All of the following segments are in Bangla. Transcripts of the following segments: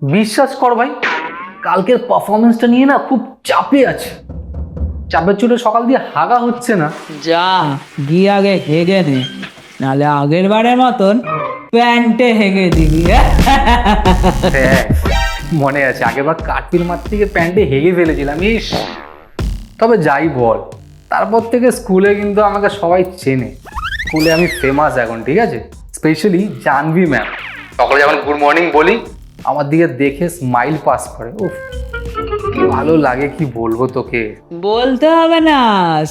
বিশ্বাস কর ভাই, কালকের পারফরমেন্সটা নিয়ে না খুব চাপে আছে। চাপের চোটে সকাল দিয়ে হাগা হচ্ছে না। যা গিয়ে আগে হেগে নে, নাহলে আগের বারের মতন প্যান্টে হেগে দিবি। হ্যাঁ, মনে আছে আগেরবার কাটপিল মারতে গিয়ে প্যান্টে হেগে ফেলেছিলাম। ইস, তবে যাই বল, তারপর থেকে স্কুলে কিন্তু আমাকে সবাই চেনে। স্কুলে আমি ফেমাস এখন, ঠিক আছে? স্পেশালি জাহ্নবী ম্যাম, সকালে যখন গুড মর্নিং বলি আমার দিকে দেখে স্মাইল পাস করে। উফ, কি ভালো লাগে, কি বলবো তোকে। বলতে হবে না,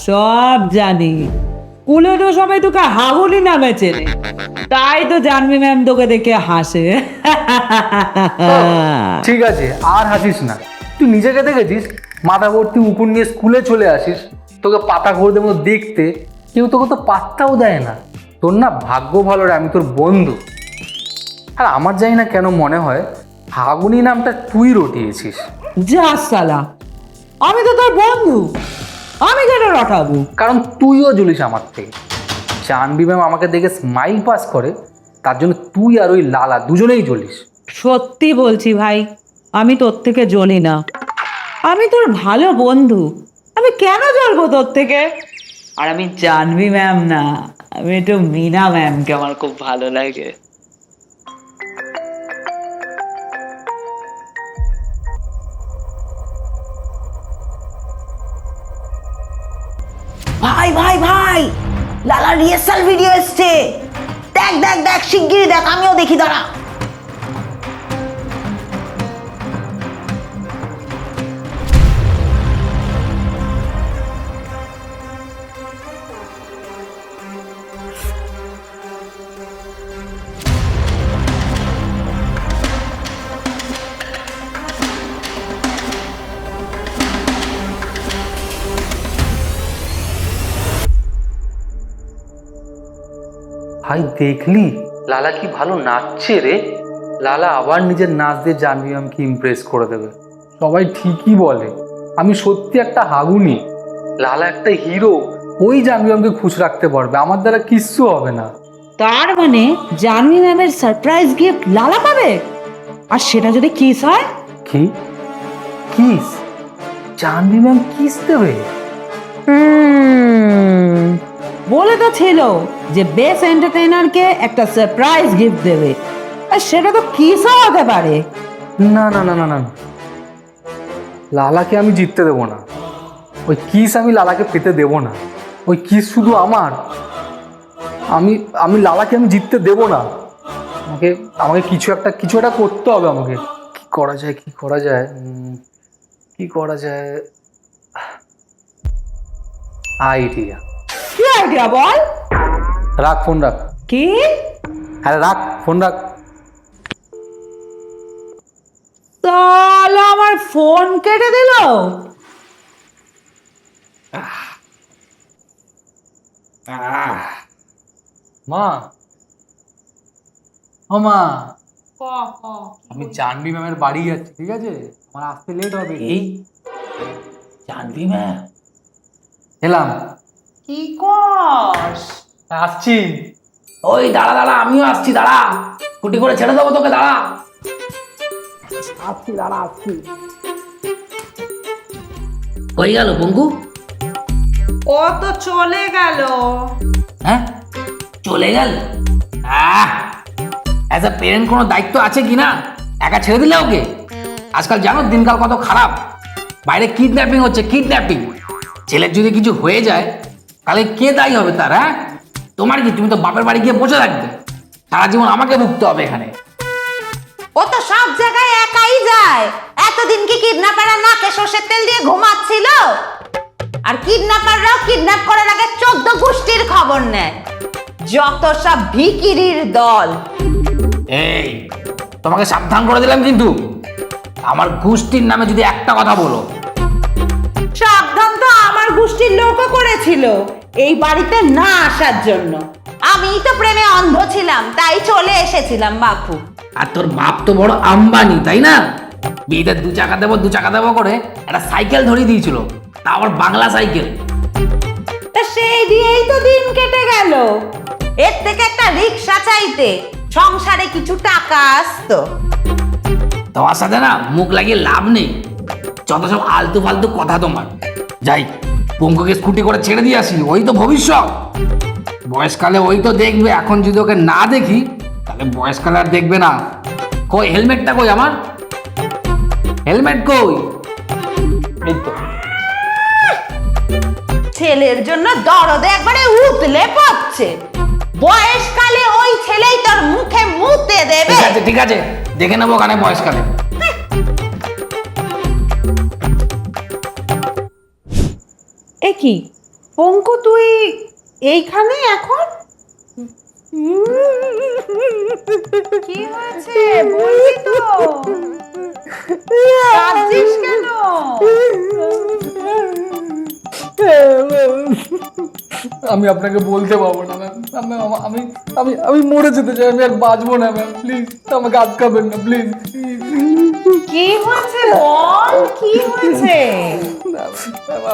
সব জানি। স্কুলে তো সবাই তোকে হাগুলি নামে চেনে, তাই তো জাহ্নবী ম্যাম তোকে দেখে হাসে। ঠিক আছে, আর হাসিস না। তুই নিজেকে দেখেছিস মাথা ভর্তি উকুন নিয়ে স্কুলে চলে আসিস, তোকে পাতা খোরদের মতো দেখতে, কেউ তোকে তো পাত্তাও দেয় না। তোর না ভাগ্য ভালো রে, আমি তোর বন্ধু। আর আমার জানি না কেন মনে হয় হাগুনি নামটা তুই রটিয়েছিস। যা সালা, আমি তো তোর বন্ধু, আমি কেন রটাবো? কারণ তুইও জ্বলিস আমার থেকে। জাহ্নবী ম্যাম আমাকে দেখে স্মাইল পাস করে, তার জন্য তুই আর ওই লালা দুজনেই জ্বলিস। সত্যি বলছি ভাই, আমি তোর থেকে জ্বলি না। আমি তোর ভালো বন্ধু, আমি কেন জ্বলবো তোর থেকে? আর আমি জাহ্নবী ম্যাম না, আমি একটু মিনা ম্যামকে আমার খুব ভালো লাগে। ভাই ভাই ভাই, লালা রিহার্সাল ভিডিও এসছে। দেখ দেখ দেখ, শিগগিরই দেখ, আমিও দেখি, দাঁড়া। ভাই দেখলি লালা কি ভালো নাচছে রে। লালা আবার নিজের নাচ দিয়ে জাহ্নবী ম্যামকে ইমপ্রেস করে দেবে। সবাই ঠিকই বলে, আমি সত্যি একটা হাগুনি। লালা একটা হিরো, ওই জাহ্নবী ম্যামকে খুশ রাখতে পারবে, আমার দ্বারা কিচ্ছু হবে না। তার মানে জাহ্নবী ম্যামের সারপ্রাইজ গিফট লালা পাবে, আর সেটা যদি কিস হয়? কি কিস? জাহ্নবী ম্যাম কিস দেবে? বলে তো ছিল যে বেস্ট এন্টারটেইনারকে একটা সারপ্রাইজ গিফট দেবে, আর সেটা তো কিসও হতে পারে। না না না না না না। লালাকে আমি জিততে দেবো না। ওই কিস আমি লালাকে পেতে দেবো না। ওই কিস শুধু আমার। আমি আমি লালাকে আমি জিততে দেবো না। আমাকে আমাকে কিছু একটা করতে হবে। আমাকে কি করা যায়, কি করা যায়, কি করা যায়? আইডিয়া। কি আইডিয়া বল? রাখ ফোন, রাখ। কি? আরে রাখ ফোন, রাখ। তাহলে আমার ফোন কেটে দিল। মা, ও মা, আমি জাহ্নবী ম্যামের বাড়ি যাচ্ছি, ঠিক আছে? আমার আসতে লেট হবে। এই জানবি ম্যাম, এলাম, কি করস? আসছি। ওই দাঁড়া দাঁড়া, আমিও আসছি, দাঁড়া। কুটি করে ছেড়ে দেবো তোকে, দাঁড়া। আসছি, দাঁড়া, আসছি। হয়ে গেল বঙ্গু? ও তো চলে গেল। হ্যাঁ, চলে গেল? অ্যাজ আ পেরেন্ট কোনো দায়িত্ব আছে কি না? একা ছেড়ে দিলে ওকে? আজকাল জানো দিনকাল কত খারাপ। বাইরে কিডন্যাপিং হচ্ছে, কিডন্যাপিং। ছেলের যদি কিছু হয়ে যায় তাহলে কে দায়ী হবে তার? হ্যাঁ, তোমার কি? তুমি তো বাপের বাড়ি গিয়ে বসে থাকবে, সারা জীবন আমাকে ভুগতে হবে এখানে। ও তো সব জায়গায় একাই যায়। এতদিন কি কিডন্যাপাররা নাকে সর্ষের তেল দিয়ে ঘুমাচ্ছিল? আর কিডন্যাপাররাও কিডন্যাপ করার আগে 14 গোষ্ঠীর খবর নেয়। যত সব ভিকিরির দল। এই, তোমাকে সাবধান করে দিলাম কিন্তু, আমার গোষ্ঠীর নামে যদি একটা কথা বলো। সাবধান তো আমার গোষ্ঠীর লোকও করেছিল এই বাড়িতে না আসার জন্য। আমিই তো প্রেমে অন্ধ ছিলাম, তাই চলে এসেছিলাম বাপু। আর তোর বাপ তো বড় আম্বানি, তাই না? বিয়েতে 2 চাকা দেবো করে একটা সাইকেল ধরিয়ে দিয়েছিল, তা আবার বাংলা সাইকেল। তা সেই দিয়েই তো দিন কেটে গেল। এর থেকে একটা রিক্সা চাইতে সংসারে কিছু টাকা আসতো। তোমার সাথে না মুখ লাগিয়ে লাভ নেই, যত সব আলতু ফালতু কথা তোমার। যাই পঙ্কুকে স্কুটি করে ছেড়ে দিয়ে আসি, ওই তো ভবিষ্যৎ। বয়সকালে ওই তো দেখবে, এখন যদি ওকে না দেখি তাহলে বয়সকালে আর দেখবে না। কই হেলমেটটা কই আমার, হেলমেট কই? এই তো। ছেলের জন্য দরদে একবারে উতলে পড়ছে। বয়সকালে ওই ছেলেই তোর মুখে মুতে দেবে। ঠিক আছে ঠিক আছে, দেখে নেবো ওখানে বয়সকালে। এ কি পঙ্কু, তুই এইখানে এখন? কি হয়েছে বলবি তো? কাঁদছিস কেন? আমি আপনাকে বলতে পারবো না ম্যাম। আমি আমি আমি মরে যেতে চাই, আমি আর বাঁচবো না ম্যাম। প্লিজ আমাকে আটকাবেন না প্লিজ। কি হয়েছে বল, কি হয়েছে?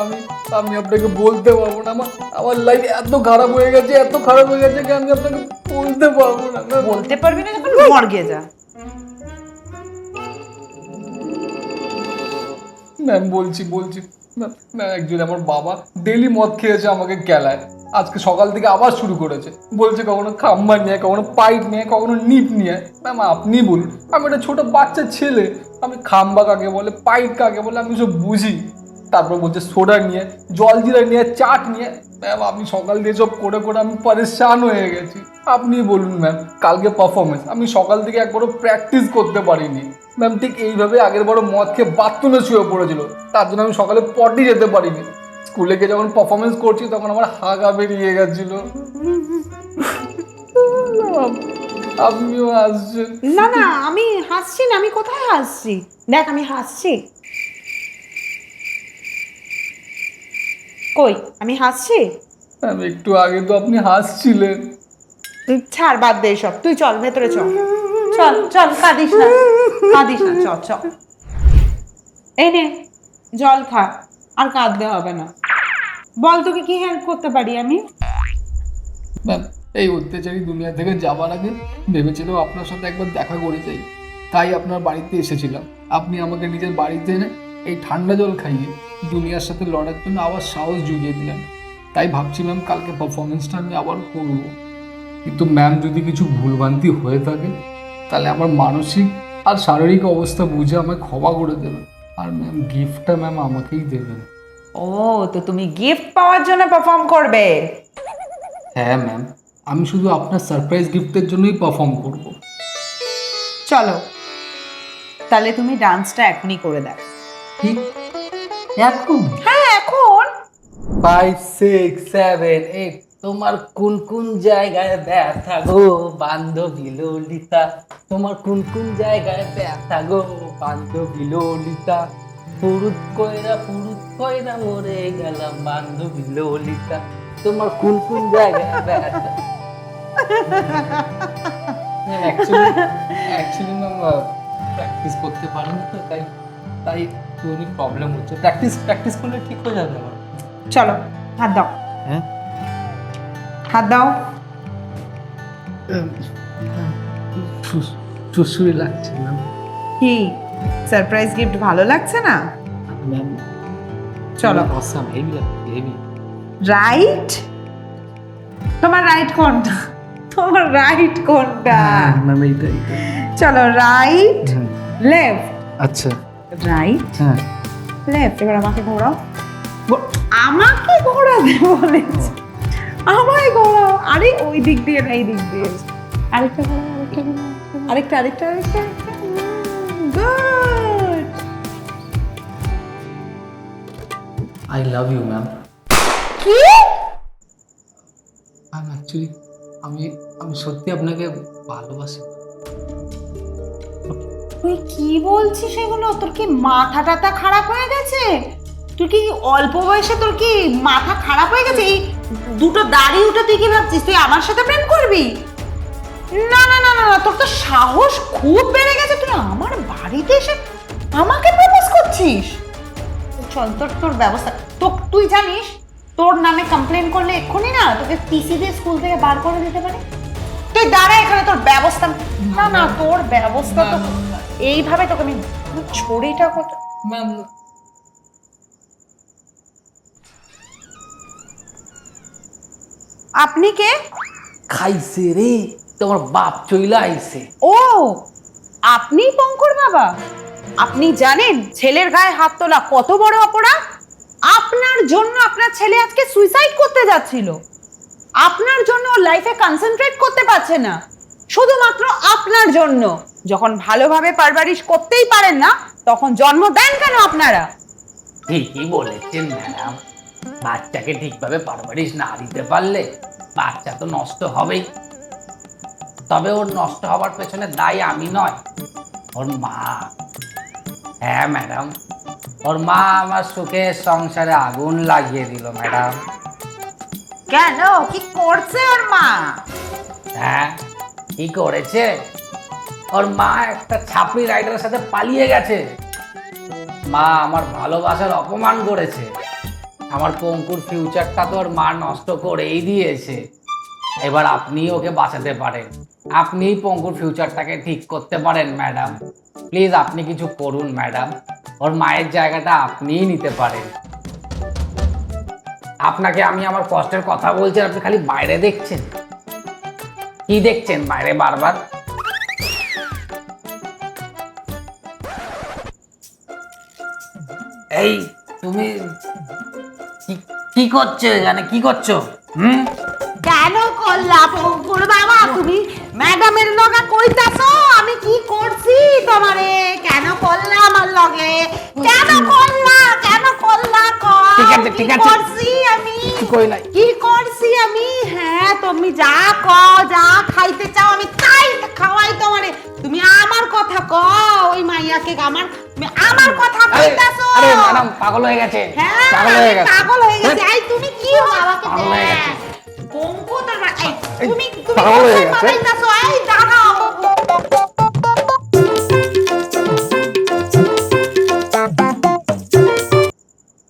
আমি আমি আপনাকে বলতে পারবো না। আমার লাইফ এত খারাপ হয়ে গেছে, এত খারাপ হয়ে গেছে যে আমি আপনাকে বলতে পারবো না ম্যাম। বলতে পারবি না যখন মর্গে যা। ম্যাম বলছি ম্যাম, অ্যাকচুয়ালি আমার বাবা ডেলি মদ খেয়েছে, আমাকে কেলায়। আজকে সকাল থেকে আবার শুরু করেছে, বলছে কখনো খাম্বা নিয়ে, কখনো পাইপ নিয়ে, কখনো নিপ নিয়ে। ম্যাম আপনি বলুন, আমি একটা ছোট বাচ্চা ছেলে, আমি খাম্বা কাকে বলে, পাইপ কাকে বলে আমি সব বুঝি। তারপর বলছে সোডা নিয়ে, জলজিরা নিয়ে, চাট নিয়ে। ম্যাম আমি সকাল দিয়ে সব করে করে আমি পরেশান হয়ে গেছি। আপনি বলুন ম্যাম, কালকে পারফরমেন্স, আমি সকাল থেকে একবারও প্র্যাকটিস করতে পারিনি ম্যাম। ঠিক এইভাবে আগের বড় মদ খেয়ে বাথরুমে শুয়ে পড়েছিল, তার জন্য আমি সকালে পটি যেতে পারিনি। স্কুলে গিয়ে যখন পারফরমেন্স করছি তখন আমার হাগা বেরিয়ে গেছিল। আপনিও হাসছেন। না না, আমি হাসছি না। আমি কোথায় হাসছি? দেখ আমি হাসছি কই? আমি হাসছি? ম্যাম একটু আগে তো আপনি হাসছিলেন। তুই ছাড়, বাদ দে সব। তুই চল ভেতরে চল, চল চল, কাঁদিস না কাঁদিস না, চল চল। এই নে জল খা, আর কাঁদতে হবে না। বল তোকে কি হেল্প করতে পারি আমি? ম্যাম এই অত্যাচারী দুনিয়া থেকে যাবার আগে ভেবেছিলাম আপনার সাথে একবার দেখা করে যাই, তাই আপনার বাড়িতে এসেছিলাম। আপনি আমাকে নিজের বাড়িতে এনে এই ঠান্ডা জল খাইয়ে দুনিয়ার সাথে লড়ার জন্য আবার সাহস জুগিয়ে দিলেন। তাই ভাবছিলাম কালকে পারফরমেন্সটা আমি আবার করব। কিন্তু ম্যাম যদি কিছু ভুলভ্রান্তি হয়ে থাকে তাহলে আমার মানসিক আর শারীরিক অবস্থা বুঝে আমায় ক্ষমা করে দেবেন। আর ম্যাম গিফটটা ম্যাম আমাকেই দেবেন। ও, তো তুমি গিফট পাওয়ার জন্য পারফর্ম করবে? হ্যাঁ ম্যাম, আমি শুধু আপনার সারপ্রাইজ গিফটের জন্যই পারফর্ম করব। চলো তাহলে তুমি ডান্সটা এখনই করে দাও। ঠিক এখন? হ্যাঁ এখন। 5, 6, 7, 8 তোমার কোন কোন জায়গায় ব্যথা গো বান্ধবী ললিতা, তোমার কোন কোন জায়গায় ব্যথা গো বান্ধবী ললিতা, পুরুত কইরা মরে গেলাম বান্ধবী ললিতা, তোমার কোন কোন জায়গায় ব্যথা। অ্যাকচুয়ালি ম্যাম প্র্যাকটিস করতে পারেন তো, তাই একটু প্রবলেম হচ্ছে। প্র্যাকটিস করলে ঠিক হয়ে যাবে আমার। চলো হাত দাও। হ্যাঁ হাত দাও। সুসুরি লাগছে ম্যাম। কি সারপ্রাইজ গিফট ভালো লাগছে না? ম্যাম চলো। অসাম, হেভি লাগছে, হেভি। রাইট? তোমার রাইট কোনটা? তোমার রাইট কোনটা? ম্যাম এইটা। চলো রাইট লেফট, আচ্ছা রাইট হ্যাঁ। লেফট। এবার আমাকে ঘোরাও। আমাকে ঘোরাবে বলেছি, আমায় ঘোরাও। আরে ওই দিক দিয়ে না, এই দিক দিয়ে। আরেকটা ঘোরাও, আরেকটা। Good. I love you ma'am. কি? ম্যাম অ্যাকচুয়ালি আমি সত্যি আপনাকে ভালোবাসি। তুই কি বলছিস এগুলো? তোর কি মাথা টাথা খারাপ হয়ে গেছে? তুই কি অল্প বয়সে তোর কি মাথা খারাপ হয়ে গেছে? এই দুটো দাড়ি উঠে তুই কি ভাবছিস তুই আমার সাথে প্রেম করবি? না না না না, তোর তো সাহস খুব বেড়ে গেছে। তুই আমার বাড়িতে এসে আমাকে প্রপোজ করছিস? চল তোর ব্যবস্থা। তুই জানিস তোর নামে কমপ্লেন করলে এক্ষুনি না তোকে পিসি দিয়ে স্কুল থেকে বার করে দিতে পারে। তুই দাঁড়া এখানে, তোর ব্যবস্থা। না না তোর ব্যবস্থা তো এইভাবে তোকে আমি ছড়িটা কত ম্যাম আপনি কে? খাইছে রে, তোমার বাপ চইলা আইছে। ও আপনি পঙ্কর বাবা? আপনি জানেন ছেলের গায়ে হাত তোলা কত বড় অপরাধ? আপনার জন্য আপনার ছেলে আজকে সুইসাইড করতে যাচ্ছিল। আপনার জন্য ওর লাইফে কনসেন্ট্রেট করতে পারছে না, শুধুমাত্র আপনার জন্য। যখন ভালোভাবে পারভারিশ করতেই পারেন না তখন জন্ম দেন কেন আপনারা? ঠিকই বলেছেন ম্যাডাম, বাচ্চাকে ঠিকভাবে পারভারিশ না দিতে পারলে বাচ্চা তো নষ্ট হবেই। তবে ওর নষ্ট হবার পেছনে দায়ী আমি নয়, ওর মা। হ্যাঁ ম্যাডাম, ওর মা আমার সুখের সংসারে আগুন লাগিয়ে দিল ম্যাডাম। কেন, কি করছে ওর মা? হ্যাঁ, কি করেছে? ওর মা একটা ছাপড়ি রাইডারের সাথে পালিয়ে গেছে। মা আমার ভালোবাসার অপমান করেছে। আমার পঙ্কুর ফিউচারটা তো ওর মা নষ্ট করেই দিয়েছে। এবার আপনি ওকে বাঁচাতে পারেন, আপনি পঙ্কুর ফিউচারটাকে ঠিক করতে পারেন ম্যাডাম। প্লিজ আপনি কিছু করুন ম্যাডাম, ওর মায়ের জায়গাটা আপনিই নিতে পারেন। আপনাকে আমি আমার কষ্টের কথা বলছি, আপনি খালি বাইরে দেখছেন। কি দেখছেন বাইরে বারবার? এই তুমি কি করছো এখানে? কি করছো? কেন করলা পঙ্কুর বাবা? তুমি ম্যাডামের লগে কইতাছো আমি কি করছি তোমারে? কেন করলা আমার লগে? কেন করলা? কেন করলা? ঠিক আছে, ঠিক আছে। করছি আমি কি কই নাই? কি করছি আমি? হ্যাঁ, তুমি যা কও, যা খাইতে চাও আমি তাই খাওয়াই তোমারে। তুমি আমার কথা কও, ওই মাইয়াকে আমার কথা কইতাছো। আরে ম্যাডাম পাগল হয়ে গেছে, হ্যাঁ, পাগল হয়ে গেছে, পাগল হয়ে গেছে। এই তুমি কি বাবাকে পাগল হয়ে গেছে। পঙ্কু তোর এই তুমি পাগল হয়ে কোথায় গেছে। পালাইতাছো?